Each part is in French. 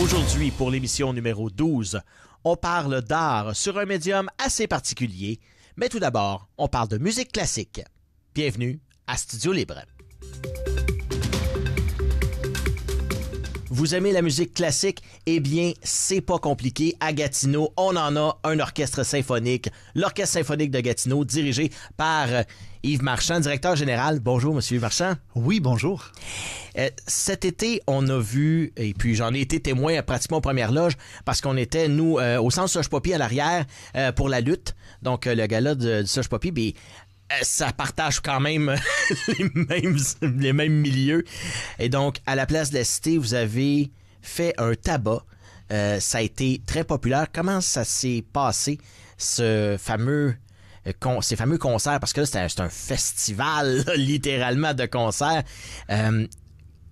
Aujourd'hui, pour l'émission numéro 12, on parle d'art sur un médium assez particulier, mais tout d'abord, on parle de musique classique. Bienvenue à Studio Libre. Vous aimez la musique classique? Eh bien, c'est pas compliqué. À Gatineau, on en a un orchestre symphonique, l'Orchestre symphonique de Gatineau, dirigé par Yves Marchand, directeur général. Bonjour, Monsieur Marchand. Oui, bonjour. Cet été, on a vu, et puis j'en ai été témoin pratiquement aux premières loges, parce qu'on était, nous, au centre Soge Poppy à l'arrière pour la lutte. Donc, le gala du Soge Poppy, bien, ça partage quand même les mêmes milieux. Et donc, à la place de la Cité, vous avez fait un tabac. Ça a été très populaire. Comment ça s'est passé, ces fameux concerts? Parce que là, c'est un festival, là, littéralement, de concerts.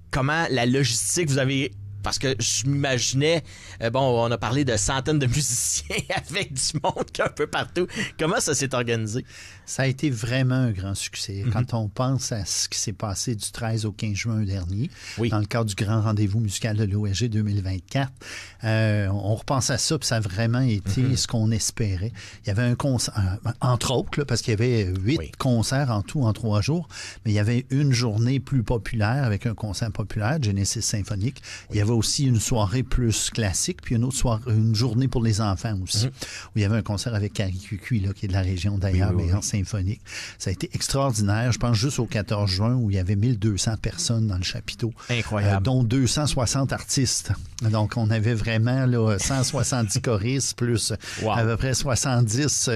Comment la logistique, vous avez... Parce que je m'imaginais, on a parlé de centaines de musiciens avec du monde un peu partout. Comment ça s'est organisé? Ça a été vraiment un grand succès. Quand on pense à ce qui s'est passé du 13 au 15 juin dernier, dans le cadre du grand rendez-vous musical de l'OSG 2024, on repense à ça, puis ça a vraiment été ce qu'on espérait. Il y avait un concert, entre autres, là, parce qu'il y avait 8 concerts en tout en 3 jours, mais il y avait une journée plus populaire avec un concert populaire, Genesis Symphonique. Il y avait aussi une soirée plus classique, puis une autre soirée, une journée pour les enfants aussi, où il y avait un concert avec Carrie Cucuy, là, qui est de la région d'ailleurs, mais en symphonique. Ça a été extraordinaire. Je pense juste au 14 juin où il y avait 1200 personnes dans le chapiteau. Incroyable. Dont 260 artistes. Donc, on avait vraiment là, 170 choristes plus à peu près 70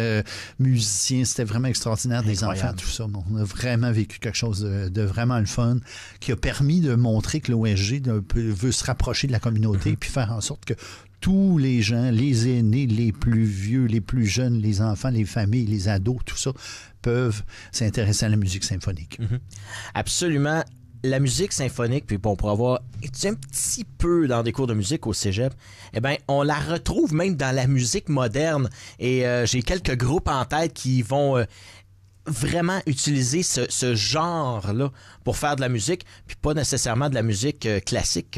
musiciens. C'était vraiment extraordinaire, des enfants, tout ça. On a vraiment vécu quelque chose de vraiment le fun qui a permis de montrer que l'OSG veut se rapprocher de la communauté puis faire en sorte que tous les gens, les aînés, les plus vieux, les plus jeunes, les enfants, les familles, les ados, tout ça, peuvent s'intéresser à la musique symphonique. Absolument. La musique symphonique, puis on pourra avoir étudié un petit peu dans des cours de musique au cégep, eh bien, on la retrouve même dans la musique moderne. Et j'ai quelques groupes en tête qui vont... vraiment utiliser ce genre-là pour faire de la musique, puis pas nécessairement de la musique classique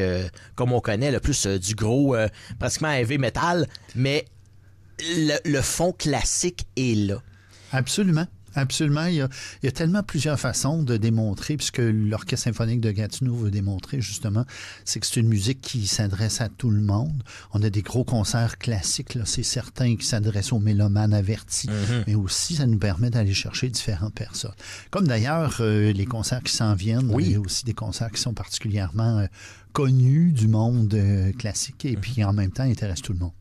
comme on connaît, le plus du gros, pratiquement heavy metal, mais le fond classique est là. Absolument. Absolument. Il y a tellement plusieurs façons de démontrer, puisque l'Orchestre symphonique de Gatineau veut démontrer, justement, c'est que c'est une musique qui s'adresse à tout le monde. On a des gros concerts classiques, là, c'est certain, qui s'adressent aux mélomanes avertis, mais aussi, ça nous permet d'aller chercher différentes personnes. Comme d'ailleurs, les concerts qui s'en viennent, il y a aussi des concerts qui sont particulièrement connus du monde classique et puis en même temps intéressent tout le monde.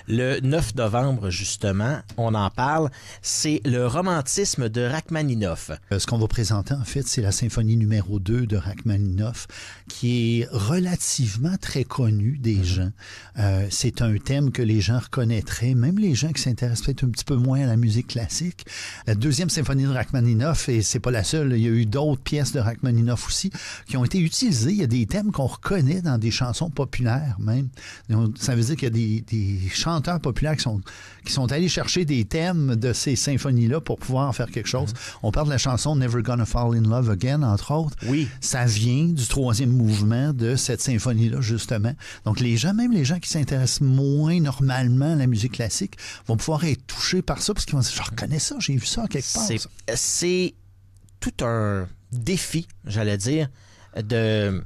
Le 9 novembre, justement, on en parle, c'est le romantisme de Rachmaninoff. Ce qu'on va présenter, en fait, c'est la symphonie numéro 2 de Rachmaninoff, qui est relativement très connue des gens. C'est un thème que les gens reconnaîtraient, même les gens qui s'intéressent peut-être un petit peu moins à la musique classique. La deuxième symphonie de Rachmaninoff, et c'est pas la seule, il y a eu d'autres pièces de Rachmaninoff aussi, qui ont été utilisées. Il y a des thèmes qu'on reconnaît dans des chansons populaires même. Donc, ça veut dire qu'il y a des chanteurs populaires qui sont allés chercher des thèmes de ces symphonies-là pour pouvoir en faire quelque chose. On parle de la chanson Never Gonna Fall in Love Again, entre autres. Oui. Ça vient du 3e mouvement de cette symphonie-là, justement. Donc, même les gens qui s'intéressent moins normalement à la musique classique vont pouvoir être touchés par ça parce qu'ils vont dire, je reconnais ça, j'ai vu ça quelque part. C'est tout un défi, j'allais dire, de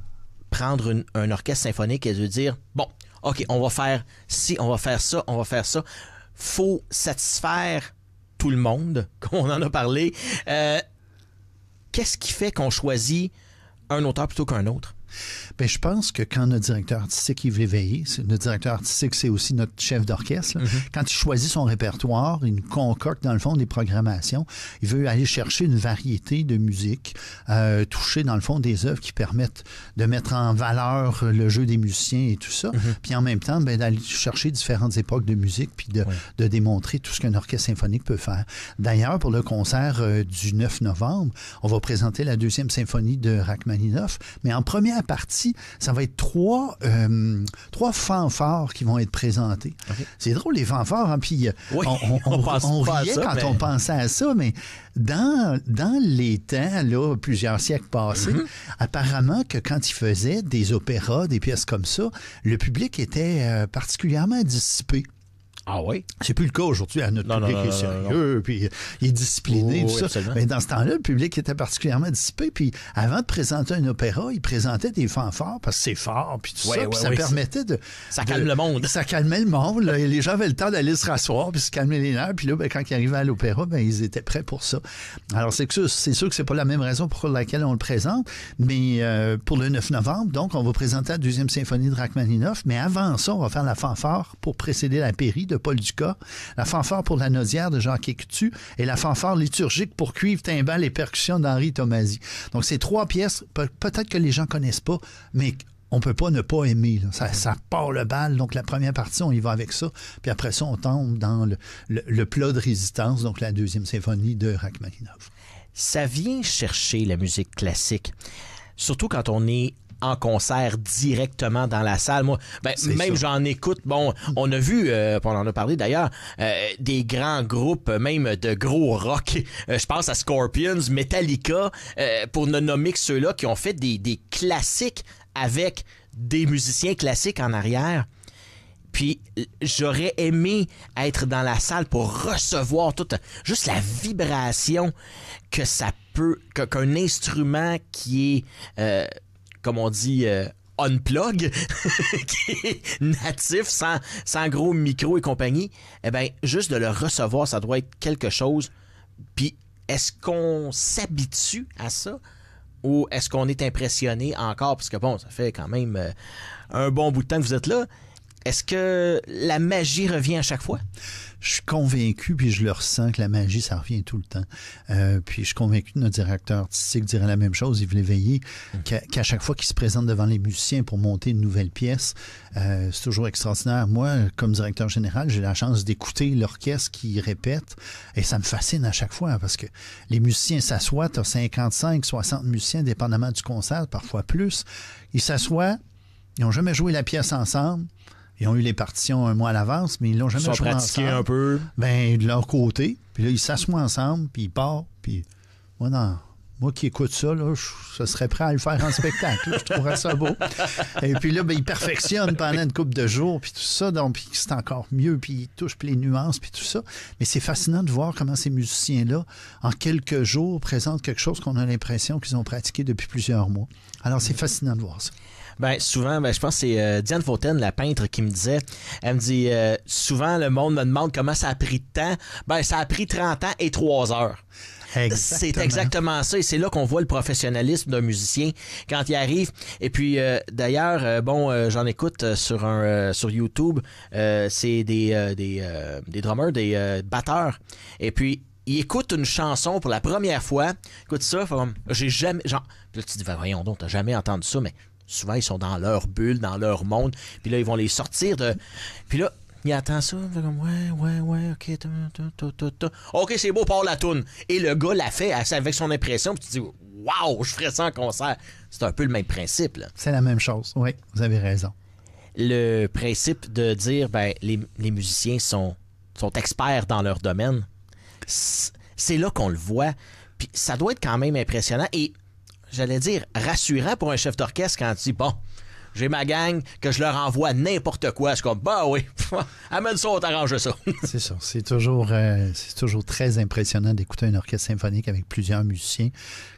prendre un orchestre symphonique et de dire, bon, OK, on va faire ci, on va faire ça, on va faire ça. Faut satisfaire tout le monde, comme on en a parlé. Qu'est-ce qui fait qu'on choisit un auteur plutôt qu'un autre? Ben, je pense que quand notre directeur artistique Yves Léveillé, notre directeur artistique, c'est aussi notre chef d'orchestre, quand il choisit son répertoire, il nous concocte dans le fond des programmations. Il veut aller chercher une variété de musique, toucher dans le fond des œuvres qui permettent de mettre en valeur le jeu des musiciens et tout ça. Puis en même temps, d'aller chercher différentes époques de musique puis de démontrer tout ce qu'un orchestre symphonique peut faire. D'ailleurs, pour le concert du 9 novembre, on va présenter la 2e symphonie de Rachmaninoff, mais en première partie, fois-ci, ça va être trois fanfares qui vont être présentés. Okay. C'est drôle, les fanfares, hein, puis oui, on riait ça, quand on pensait à ça, mais dans les temps, là, plusieurs siècles passés, apparemment que quand ils faisaient des opéras, des pièces comme ça, le public était particulièrement dissipé. Ah oui? C'est plus le cas aujourd'hui. Notre public est sérieux, puis il est discipliné, tout ça. Absolument. Mais dans ce temps-là, le public était particulièrement dissipé. Puis avant de présenter un opéra, il présentait des fanfares parce que c'est fort, puis tout ça. Puis ça permettait de... Ça calme le monde. Ça calmait le monde. Là, les gens avaient le temps d'aller se rasseoir puis se calmer les nerfs. Puis là, quand ils arrivaient à l'opéra, ils étaient prêts pour ça. Alors, c'est sûr que c'est pas la même raison pour laquelle on le présente, mais pour le 9 novembre, donc, on va présenter la 2e symphonie de Rachmaninoff. Mais avant ça, on va faire la fanfare pour précéder la Péri de Paul Dukas, la fanfare pour la Nodière de Jacques Écoutu et la fanfare liturgique pour cuivre, timbales et percussions d'Henri Tomasi. Donc, ces 3 pièces, peut-être que les gens connaissent pas, mais on peut pas ne pas aimer. Ça part le bal. Donc, la première partie, on y va avec ça. Puis après ça, on tombe dans le plat de résistance, donc la 2e symphonie de Rachmaninoff. Ça vient chercher la musique classique, surtout quand on est en concert directement dans la salle. Moi, même j'en écoute. Bon, on a vu, on en a parlé d'ailleurs, des grands groupes, même de gros rock. Je pense à Scorpions, Metallica, pour ne nommer que ceux-là qui ont fait des classiques avec des musiciens classiques en arrière. Puis j'aurais aimé être dans la salle pour recevoir juste la vibration que ça peut, qu'un instrument qui est comme on dit, unplug, qui est natif, sans gros micro et compagnie, eh bien, juste de le recevoir, ça doit être quelque chose. Puis, est-ce qu'on s'habitue à ça ou est-ce qu'on est impressionné encore? Parce que, bon, ça fait quand même un bon bout de temps que vous êtes là. Est-ce que la magie revient à chaque fois? Je suis convaincu, puis je le ressens, que la magie, ça revient tout le temps. Puis je suis convaincu que notre directeur artistique dirait la même chose, Yves Léveillé, qu'à chaque fois qu'il se présente devant les musiciens pour monter une nouvelle pièce, c'est toujours extraordinaire. Moi, comme directeur général, j'ai la chance d'écouter l'orchestre qui répète, et ça me fascine à chaque fois, parce que les musiciens s'assoient, tu as 55, 60 musiciens, dépendamment du concert, parfois plus. Ils s'assoient, ils n'ont jamais joué la pièce ensemble. Ils ont eu les partitions un mois à l'avance, mais ils l'ont jamais joué ensemble. Ils ont pratiqué un peu. Ben, de leur côté. Puis là, ils s'assoient ensemble, puis ils partent. Puis moi qui écoute ça, là, je serais prêt à le faire en spectacle. Là, je trouverais ça beau. Et puis là, ils perfectionnent pendant une couple de jours, puis tout ça. Donc, puis c'est encore mieux, puis ils touchent les nuances, puis tout ça. Mais c'est fascinant de voir comment ces musiciens-là, en quelques jours, présentent quelque chose qu'on a l'impression qu'ils ont pratiqué depuis plusieurs mois. Alors, c'est fascinant de voir ça. Ben souvent, je pense que c'est Diane Fautaine, la peintre, qui me disait, elle me dit, souvent le monde me demande comment ça a pris de temps. Ben ça a pris 30 ans et 3 heures. Exactement. C'est exactement ça, et c'est là qu'on voit le professionnalisme d'un musicien quand il arrive. Et puis d'ailleurs, j'en écoute sur YouTube, c'est des drummers, des batteurs. Et puis il écoute une chanson pour la première fois. Écoute ça, j'ai jamais, genre, là tu te dis, voyons donc, t'as jamais entendu ça, mais souvent, ils sont dans leur bulle, dans leur monde. Puis là, ils vont les sortir de... Puis là, il attend ça. Il fait comme, ouais, OK. OK, c'est beau, part la toune. Et le gars l'a fait avec son impression. Puis tu te dis, waouh, je ferais ça en concert. C'est un peu le même principe, là. C'est la même chose. Oui, vous avez raison. Le principe de dire, les musiciens sont experts dans leur domaine, c'est là qu'on le voit. Puis ça doit être quand même impressionnant. Et j'allais dire, rassurant pour un chef d'orchestre quand tu dis, bon, j'ai ma gang, que je leur envoie n'importe quoi. Je suis comme, oui, amène ça, on t'arrange ça. C'est ça. C'est toujours très impressionnant d'écouter un orchestre symphonique avec plusieurs musiciens.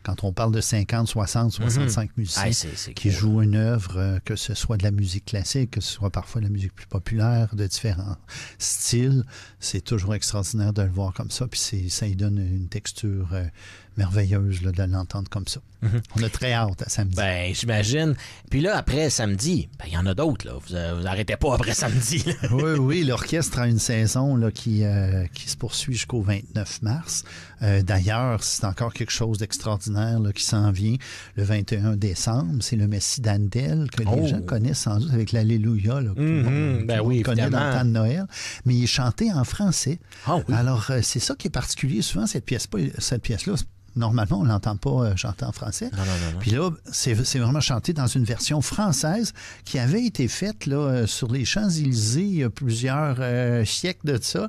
Quand on parle de 50, 60, 65 musiciens qui jouent une œuvre, que ce soit de la musique classique, que ce soit parfois de la musique plus populaire, de différents styles, c'est toujours extraordinaire de le voir comme ça. Puis ça y donne une texture merveilleuse là, de l'entendre comme ça. On a très hâte à samedi. Ben, j'imagine. Puis là, après samedi, il y en a d'autres. Là. Vous n'arrêtez pas après samedi. Là. Oui, l'orchestre a une saison là, qui se poursuit jusqu'au 29 mars. D'ailleurs, c'est encore quelque chose d'extraordinaire là, qui s'en vient le 21 décembre. C'est le Messie d'Handel que les gens connaissent sans doute avec l'Alléluia. Là, qu'on connaît dans le temps de Noël. Mais il est chanté en français. Oui. Alors, c'est ça qui est particulier. Souvent, cette pièce-là, Normalement, on ne l'entend pas chanter en français. Non. Puis là, c'est vraiment chanté dans une version française qui avait été faite là, sur les Champs-Élysées il y a plusieurs siècles de ça.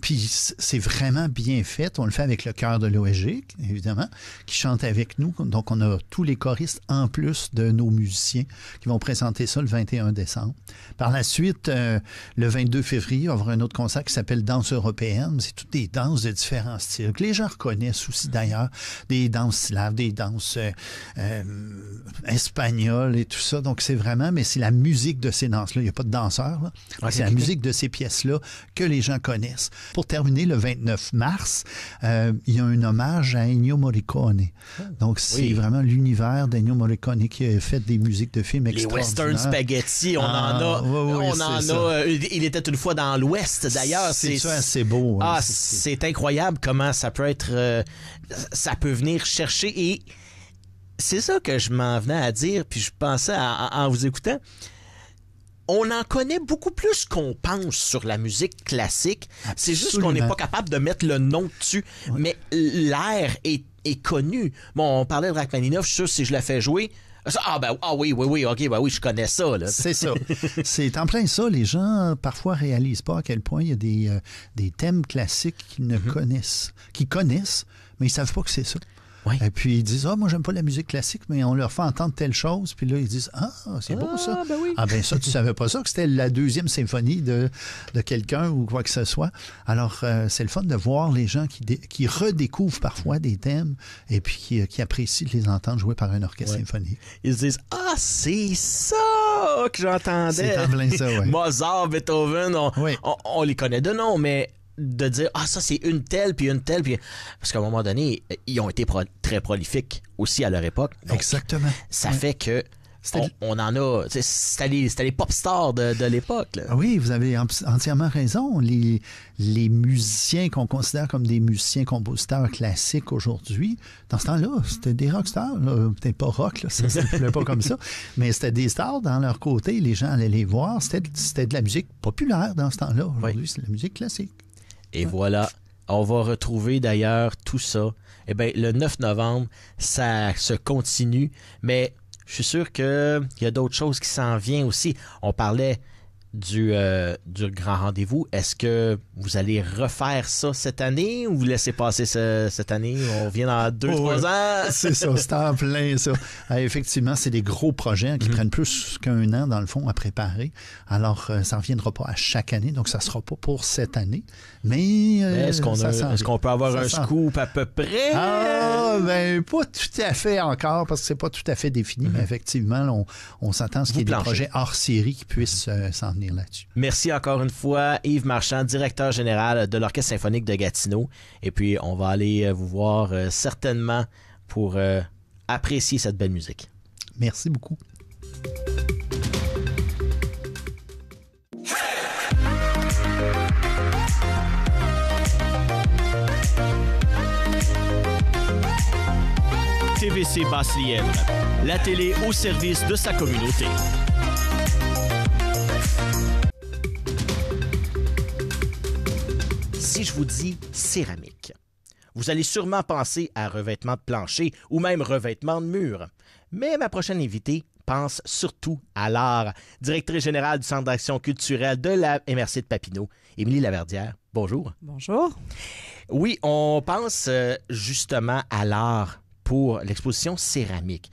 Puis c'est vraiment bien fait. On le fait avec le chœur de l'OSG, évidemment, qui chante avec nous. Donc, on a tous les choristes en plus de nos musiciens qui vont présenter ça le 21 décembre. Par la suite, le 22 février, il va y avoir un autre concert qui s'appelle Danse européenne. C'est toutes des danses de différents styles que les gens reconnaissent aussi d'ailleurs, des danses slaves, des danses espagnoles et tout ça. Donc c'est vraiment, mais c'est la musique de ces danses-là. Il n'y a pas de danseurs, là. C'est la musique de ces pièces-là que les gens connaissent. Pour terminer, le 29 mars, il y a un hommage à Ennio Morricone. Donc c'est vraiment l'univers d'Ennio Morricone qui a fait des musiques de films extraordinaires. Les western spaghetti, on en a. Il était une fois dans l'Ouest, d'ailleurs. C'est assez beau. Hein, c'est incroyable comment ça peut être... ça peut venir chercher et c'est ça que je m'en venais à dire puis je pensais en vous écoutant. On en connaît beaucoup plus qu'on pense sur la musique classique. Absolument. C'est juste qu'on n'est pas capable de mettre le nom dessus. Ouais. Mais l'air est connu. Bon, on parlait de Rachmaninoff, je suis sûr si je la fais jouer... oui, OK, je connais ça. Là. C'est ça. C'est en plein ça. Les gens, parfois, réalisent pas à quel point il y a des thèmes classiques qu'ils connaissent, mais ils savent pas que c'est ça. Oui. Et puis, ils disent, moi, j'aime pas la musique classique, mais on leur fait entendre telle chose. Puis là, ils disent, c'est beau, ça. Ben oui. Ça, tu savais pas ça, que c'était la 2e symphonie de quelqu'un ou quoi que ce soit. Alors, c'est le fun de voir les gens qui redécouvrent parfois des thèmes et puis qui apprécient de les entendre jouer par un orchestre symphonique. Ils se disent, c'est ça que j'entendais. C'est en plein ça, oui. Mozart, Beethoven, on les connaît de nom, mais de dire ça c'est une telle puis parce qu'à un moment donné ils ont été très prolifiques aussi à leur époque. Donc, exactement. Ça fait que on en a, c'était les pop stars de l'époque là. Oui, vous avez entièrement raison. Les musiciens qu'on considère comme des musiciens compositeurs classiques aujourd'hui, dans ce temps-là, c'était des rockstars, peut-être pas rock là, ça ne s'appelait pas comme ça, mais c'était des stars dans leur côté, les gens allaient les voir, c'était de la musique populaire dans ce temps-là. Aujourd'hui, c'est de la musique classique. Et voilà, on va retrouver d'ailleurs tout ça. Eh bien, le 9 novembre, ça se continue, mais je suis sûr qu'il y a d'autres choses qui s'en viennent aussi. On parlait du grand rendez-vous. Est-ce que vous allez refaire ça cette année ou vous laissez passer cette année? On revient dans 2-3 ans? C'est ça, c'est en plein ça. Effectivement, c'est des gros projets qui prennent plus qu'un an dans le fond à préparer. Alors, ça ne reviendra pas à chaque année, donc ça ne sera pas pour cette année. Mais est-ce qu'on peut avoir un scoop à peu près? Pas tout à fait encore, parce que c'est pas tout à fait défini, mais effectivement, on s'attend à ce qu'il y ait des projets hors série qui puissent s'en venir là-dessus. Merci encore une fois, Yves Marchand, directeur général de l'Orchestre symphonique de Gatineau. Et puis, on va aller vous voir certainement pour apprécier cette belle musique. Merci beaucoup. TVC Basse-Lièvre, la télé au service de sa communauté. Si je vous dis céramique, vous allez sûrement penser à revêtement de plancher ou même revêtement de mur. Mais ma prochaine invitée pense surtout à l'art. Directrice générale du Centre d'action culturelle de la MRC de Papineau, Émilie Laverdière. Bonjour. Bonjour. Oui, on pense justement à l'art pour l'exposition céramique.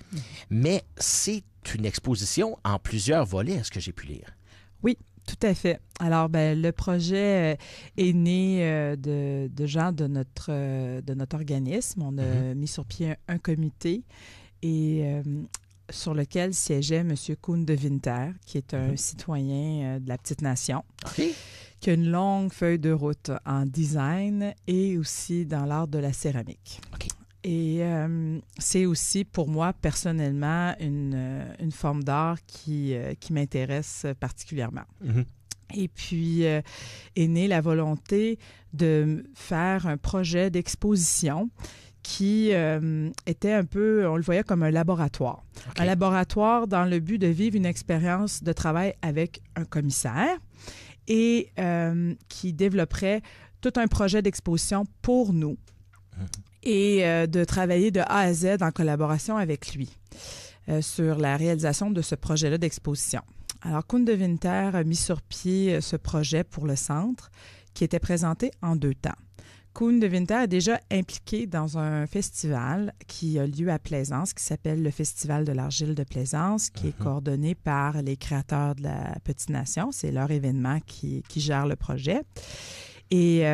Mais c'est une exposition en plusieurs volets, est-ce que j'ai pu lire? Oui, tout à fait. Alors, le projet est né de gens de notre organisme. On a mis sur pied un comité et sur lequel siégeait M. Koen de Winter, qui est un citoyen de la Petite Nation, qui a une longue feuille de route en design et aussi dans l'art de la céramique. Et c'est aussi, pour moi, personnellement, une forme d'art qui m'intéresse particulièrement. Et puis, est née la volonté de faire un projet d'exposition qui était un peu, on le voyait comme un laboratoire. Un laboratoire dans le but de vivre une expérience de travail avec un commissaire et qui développerait tout un projet d'exposition pour nous. et de travailler de A à Z en collaboration avec lui sur la réalisation de ce projet-là d'exposition. Alors, Koen de Winter a mis sur pied ce projet pour le centre qui était présenté en 2 temps. Koen de Winter est déjà impliqué dans un festival qui a lieu à Plaisance, qui s'appelle le Festival de l'Argile de Plaisance, qui est coordonné par les créateurs de la Petite Nation. C'est leur événement qui gère le projet. Et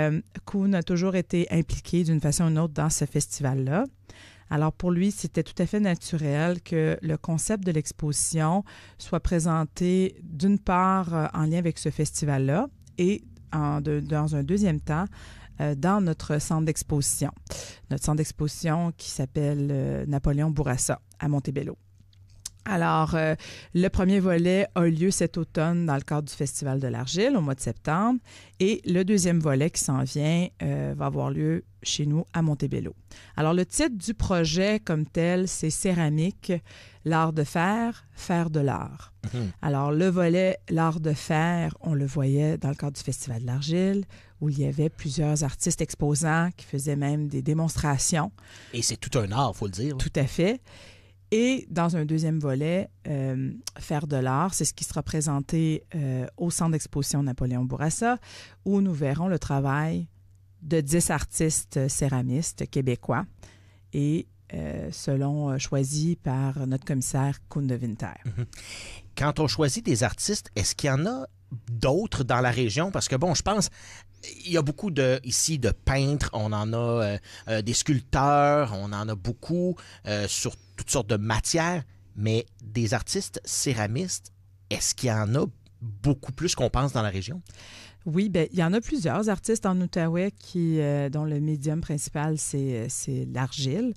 Koen a toujours été impliqué d'une façon ou d'une autre dans ce festival-là. Alors pour lui, c'était tout à fait naturel que le concept de l'exposition soit présenté d'une part en lien avec ce festival-là et dans un deuxième temps, dans notre centre d'exposition. Notre centre d'exposition qui s'appelle Napoléon Bourassa à Montebello. Alors, le premier volet a lieu cet automne dans le cadre du Festival de l'Argile au mois de septembre et le deuxième volet qui s'en vient va avoir lieu chez nous à Montebello. Alors, le titre du projet comme tel, c'est Céramique, l'art de faire, faire de l'art. Alors, le volet l'art de faire, on le voyait dans le cadre du Festival de l'Argile où il y avait plusieurs artistes exposants qui faisaient même des démonstrations. Et c'est tout un art, il faut le dire. Tout à fait. Et dans un deuxième volet, faire de l'art, c'est ce qui sera présenté au Centre d'exposition Napoléon Bourassa, où nous verrons le travail de 10 artistes céramistes québécois et choisis par notre commissaire Koen de Winter. Quand on choisit des artistes, est-ce qu'il y en a d'autres dans la région? Parce que, bon, je pense, il y a beaucoup ici de peintres, on en a des sculpteurs, on en a beaucoup sur toutes sortes de matières, mais des artistes céramistes, est-ce qu'il y en a beaucoup plus qu'on pense dans la région? Oui, bien, il y en a plusieurs artistes en Outaouais dont le médium principal, c'est l'argile.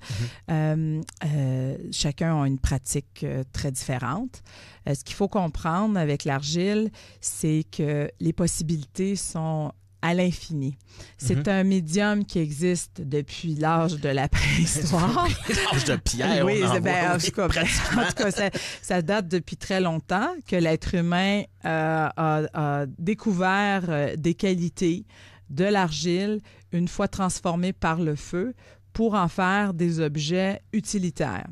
Chacun a une pratique très différente. Ce qu'il faut comprendre avec l'argile, c'est que les possibilités sont à l'infini. C'est un médium qui existe depuis l'âge de la préhistoire. L'âge de pierre, oui, en tout cas, ça date depuis très longtemps que l'être humain a découvert des qualités de l'argile une fois transformée par le feu pour en faire des objets utilitaires.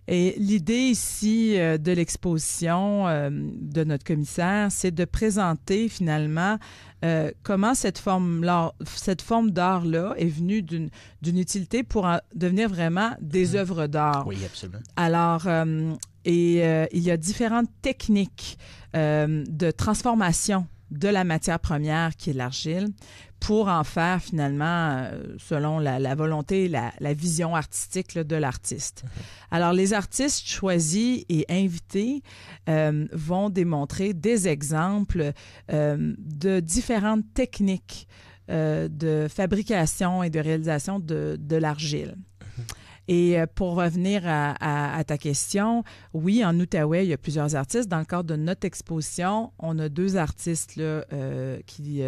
Et l'idée ici de l'exposition de notre commissaire, c'est de présenter finalement comment cette forme d'art-là est venue d'une utilité pour devenir vraiment des œuvres d'art. Oui, absolument. Alors, il y a différentes techniques de transformation de la matière première qui est l'argile pour en faire finalement, selon la volonté et la vision artistique là, de l'artiste. Alors, les artistes choisis et invités vont démontrer des exemples de différentes techniques de fabrication et de réalisation de l'argile. Et pour revenir à ta question, oui, en Outaouais, il y a plusieurs artistes. Dans le cadre de notre exposition, on a 2 artistes là, qui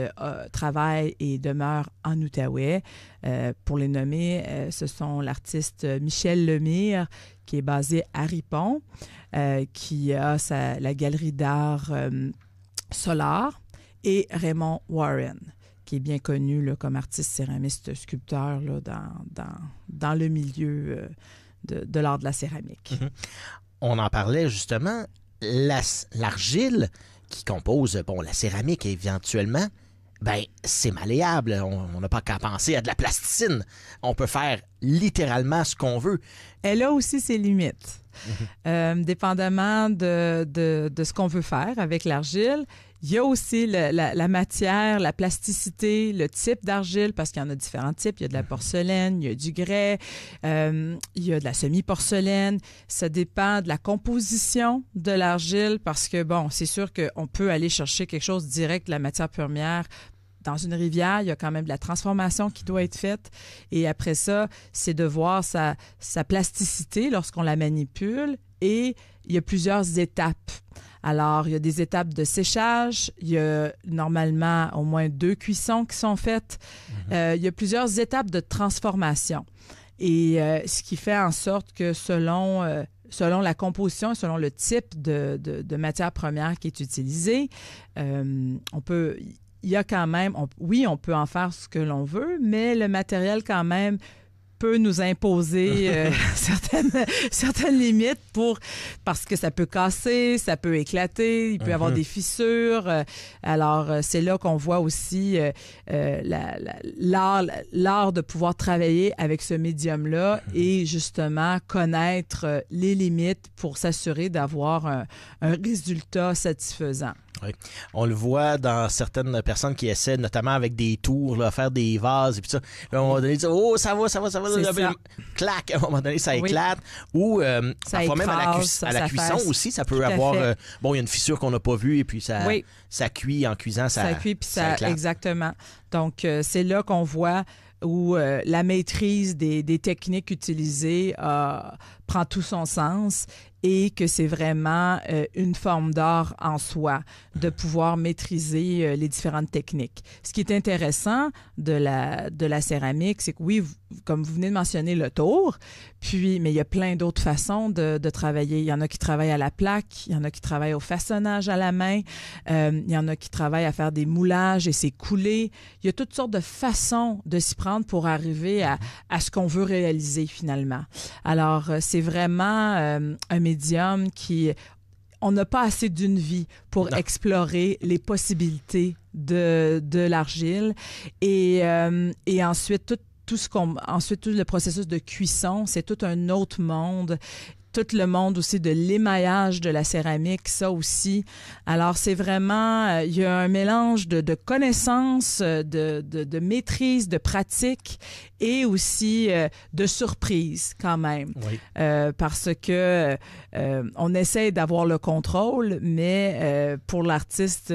travaillent et demeurent en Outaouais. Pour les nommer, ce sont l'artiste Michel Lemire, qui est basé à Ripon, qui a la galerie d'art Solar, et Raymond Warren, qui est bien connu là, comme artiste céramiste sculpteur là, dans le milieu de l'art de la céramique. On en parlait justement, l'argile qui compose la céramique éventuellement, c'est malléable. On n'a pas qu'à penser à de la plasticine. On peut faire littéralement ce qu'on veut. Elle a aussi ses limites. Dépendamment de ce qu'on veut faire avec l'argile, il y a aussi la matière, la plasticité, le type d'argile, parce qu'il y en a différents types. Il y a de la porcelaine, il y a du grès, il y a de la semi-porcelaine. Ça dépend de la composition de l'argile, parce que, c'est sûr qu'on peut aller chercher quelque chose direct de la matière première. Dans une rivière, il y a quand même de la transformation qui doit être faite. Et après ça, c'est de voir sa plasticité lorsqu'on la manipule. Et il y a plusieurs étapes. Alors, il y a des étapes de séchage. Il y a normalement au moins 2 cuissons qui sont faites. Il y a plusieurs étapes de transformation. Et ce qui fait en sorte que selon la composition, selon le type de matière première qui est utilisée, il y a quand même, on peut en faire ce que l'on veut, mais le matériel quand même peut nous imposer certaines limites parce que ça peut casser, ça peut éclater, il peut y avoir des fissures. Alors, c'est là qu'on voit aussi l'art de pouvoir travailler avec ce médium-là et justement connaître les limites pour s'assurer d'avoir un résultat satisfaisant. Oui. On le voit dans certaines personnes qui essaient, notamment avec des tours, là, faire des vases et puis ça. Là, à un moment donné, ils disent, oh, ça va. Clac, à un moment donné, ça éclate. Ou ça parfois écrase, même à la cuisson aussi, ça peut avoir... il y a une fissure qu'on n'a pas vue et puis ça cuit en cuisant. Ça cuit puis ça éclate. Exactement. Donc, c'est là qu'on voit où la maîtrise des techniques utilisées prend tout son sens et que c'est vraiment une forme d'art en soi de pouvoir maîtriser les différentes techniques. Ce qui est intéressant de la céramique, c'est que oui, comme vous venez de mentionner le tour, mais il y a plein d'autres façons de travailler. Il y en a qui travaillent à la plaque, il y en a qui travaillent au façonnage à la main, il y en a qui travaillent à faire des moulages et c'est coulé. Il y a toutes sortes de façons de s'y prendre pour arriver à ce qu'on veut réaliser finalement. Alors, c'est vraiment un médium on n'a pas assez d'une vie pour explorer les possibilités de l'argile. Et ensuite, tout le processus de cuisson, c'est tout un autre monde. Tout le monde aussi de l'émaillage de la céramique, ça aussi. Alors, c'est vraiment, il y a un mélange de connaissances, de maîtrise, de pratique et aussi de surprise quand même. Oui. Parce que on essaie d'avoir le contrôle, mais pour l'artiste,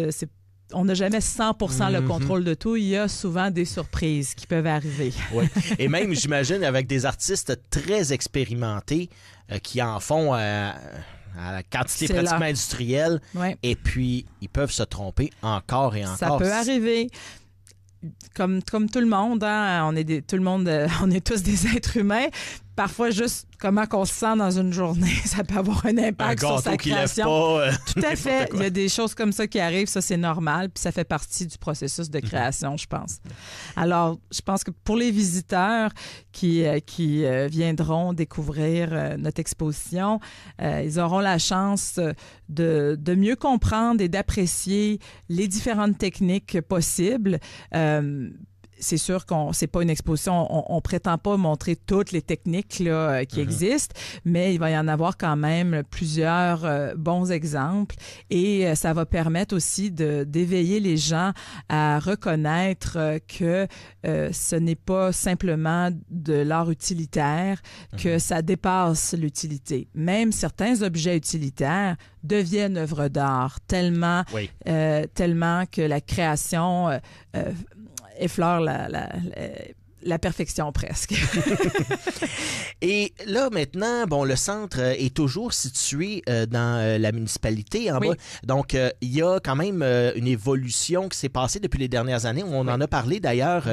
on n'a jamais 100% le contrôle de tout. Il y a souvent des surprises qui peuvent arriver. Oui. Et même, j'imagine, avec des artistes très expérimentés qui en font à la quantité pratiquement industrielle. Ouais. Et puis, ils peuvent se tromper encore et encore. Ça peut arriver. Comme tout le monde, hein, on est tous des êtres humains. Parfois, juste comment on se sent dans une journée, ça peut avoir un impact sur sa création. Tout à fait. Il y a des choses comme ça qui arrivent, ça c'est normal, puis ça fait partie du processus de création, je pense. Alors, je pense que pour les visiteurs qui viendront découvrir notre exposition, ils auront la chance de mieux comprendre et d'apprécier les différentes techniques possibles. C'est sûr c'est pas une exposition, on prétend pas montrer toutes les techniques là, qui existent, mais il va y en avoir quand même plusieurs bons exemples et ça va permettre aussi d'éveiller les gens à reconnaître que ce n'est pas simplement de l'art utilitaire, que ça dépasse l'utilité. Même certains objets utilitaires deviennent œuvres d'art tellement que la création effleure la perfection presque. Et là, maintenant, le centre est toujours situé dans la municipalité en bas. Donc, il y a quand même une évolution qui s'est passée depuis les dernières années. On en a parlé d'ailleurs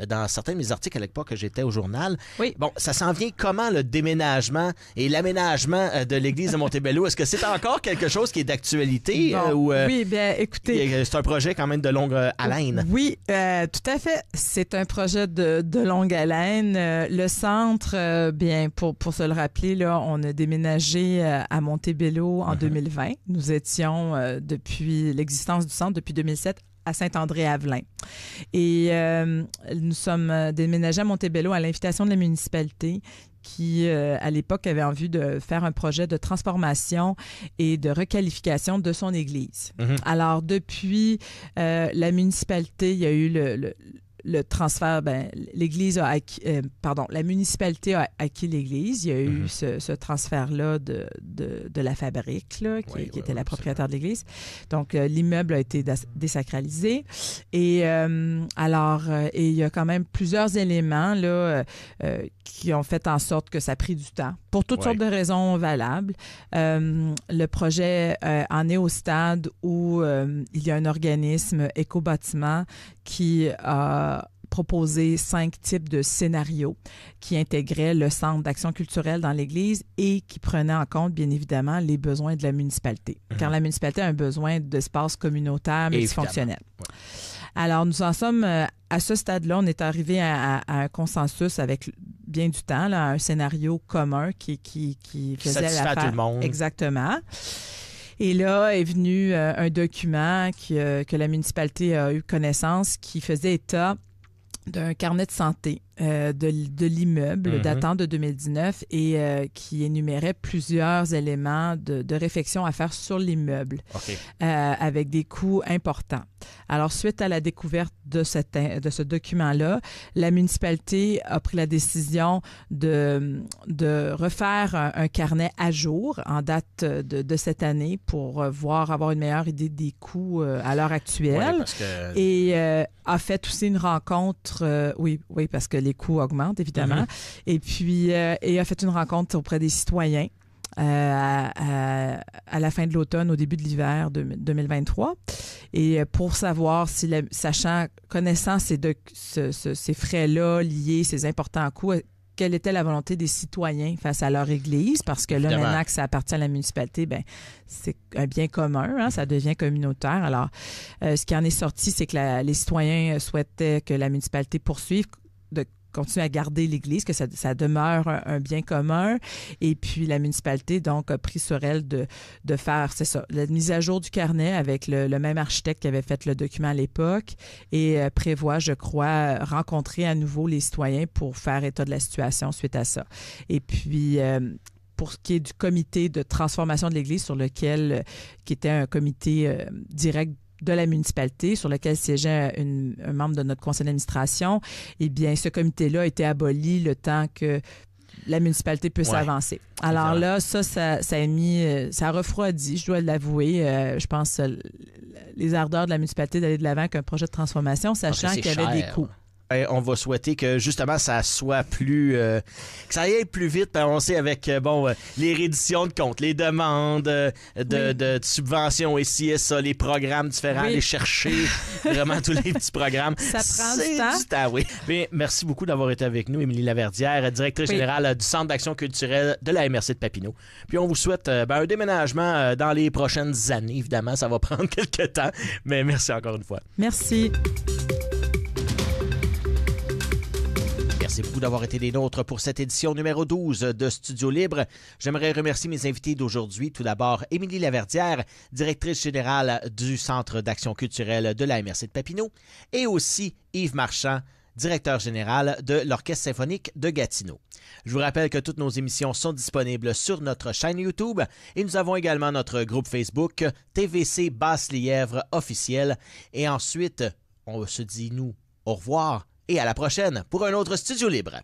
dans certains de mes articles à l'époque que j'étais au journal. Oui. Bon, ça s'en vient comment le déménagement et l'aménagement de l'église de Montebello? Est-ce que c'est encore quelque chose qui est d'actualité? Oui, bien, écoutez... C'est un projet quand même de longue haleine. Oui, tout à fait. C'est un projet de longue haleine. Le centre, pour se le rappeler, là, on a déménagé à Montebello en 2020. Nous étions, depuis l'existence du centre, depuis 2007, à Saint-André-Avelin. Et nous sommes déménagés à Montebello à l'invitation de la municipalité qui, à l'époque, avait envie de faire un projet de transformation et de requalification de son église. Alors, depuis la municipalité, il y a eu le transfert, l'église a acquis, la municipalité a acquis l'église. Il y a eu ce transfert-là de la fabrique, là, qui était la propriétaire de l'église. Donc, l'immeuble a été désacralisé. Et il y a quand même plusieurs éléments là, qui ont fait en sorte que ça a pris du temps, pour toutes sortes de raisons valables. Le projet en est au stade où il y a un organisme Éco-Bâtiment qui a proposé 5 types de scénarios qui intégraient le centre d'action culturelle dans l'Église et qui prenaient en compte, bien évidemment, les besoins de la municipalité. Car la municipalité a un besoin d'espace communautaire multifonctionnel. Alors, nous en sommes à ce stade-là. On est arrivé à un consensus avec bien du temps, là, un scénario commun qui faisait satisfait à tout le monde. Exactement. Et là est venu un document que la municipalité a eu connaissance qui faisait état d'un carnet de santé de l'immeuble datant de 2019 et qui énumérait plusieurs éléments de réflexion à faire sur l'immeuble avec des coûts importants. Alors, suite à la découverte de ce document-là, la municipalité a pris la décision de refaire un carnet à jour en date de cette année pour avoir une meilleure idée des coûts à l'heure actuelle. Et a fait aussi une rencontre, oui, parce que les coûts augmentent, évidemment, et puis et a fait une rencontre auprès des citoyens à la fin de l'automne, au début de l'hiver 2023, et pour savoir connaissant ces frais-là liés, ces importants coûts, quelle était la volonté des citoyens face à leur église, parce que là, maintenant que ça appartient à la municipalité, c'est un bien commun, hein, ça devient communautaire. Alors, ce qui en est sorti, c'est que les citoyens souhaitaient que la municipalité poursuive, de continuer à garder l'église, que ça demeure un bien commun. Et puis, la municipalité, donc, a pris sur elle de faire, c'est ça, la mise à jour du carnet avec le même architecte qui avait fait le document à l'époque et prévoit, je crois, rencontrer à nouveau les citoyens pour faire état de la situation suite à ça. Et puis, pour ce qui est du comité de transformation de l'Église, qui était un comité direct de la municipalité, sur lequel siégeait un membre de notre conseil d'administration, eh bien, ce comité-là a été aboli le temps que la municipalité puisse avancer. Alors là, ça a refroidi, je dois l'avouer, je pense, les ardeurs de la municipalité d'aller de l'avant avec un projet de transformation, sachant qu'il y avait des coûts. On va souhaiter que justement ça soit plus que ça aille plus vite. On sait avec les rééditions de comptes, les demandes de subventions ici et ça, les programmes différents, aller chercher vraiment tous les petits programmes. Ça prend du temps. Oui. Mais merci beaucoup d'avoir été avec nous, Émilie Laverdière, directrice générale du Centre d'action culturelle de la MRC de Papineau. Puis on vous souhaite un déménagement dans les prochaines années. Évidemment, ça va prendre quelques temps, mais merci encore une fois. Merci. Merci beaucoup d'avoir été des nôtres pour cette édition numéro 12 de Studio Libre. J'aimerais remercier mes invités d'aujourd'hui. Tout d'abord, Émilie Laverdière, directrice générale du Centre d'action culturelle de la MRC de Papineau, et aussi Yves Marchand, directeur général de l'Orchestre symphonique de Gatineau. Je vous rappelle que toutes nos émissions sont disponibles sur notre chaîne YouTube et nous avons également notre groupe Facebook TVC Basse-Lièvre officiel. Et ensuite, on se dit, nous, au revoir et à la prochaine pour un autre Studio Libre.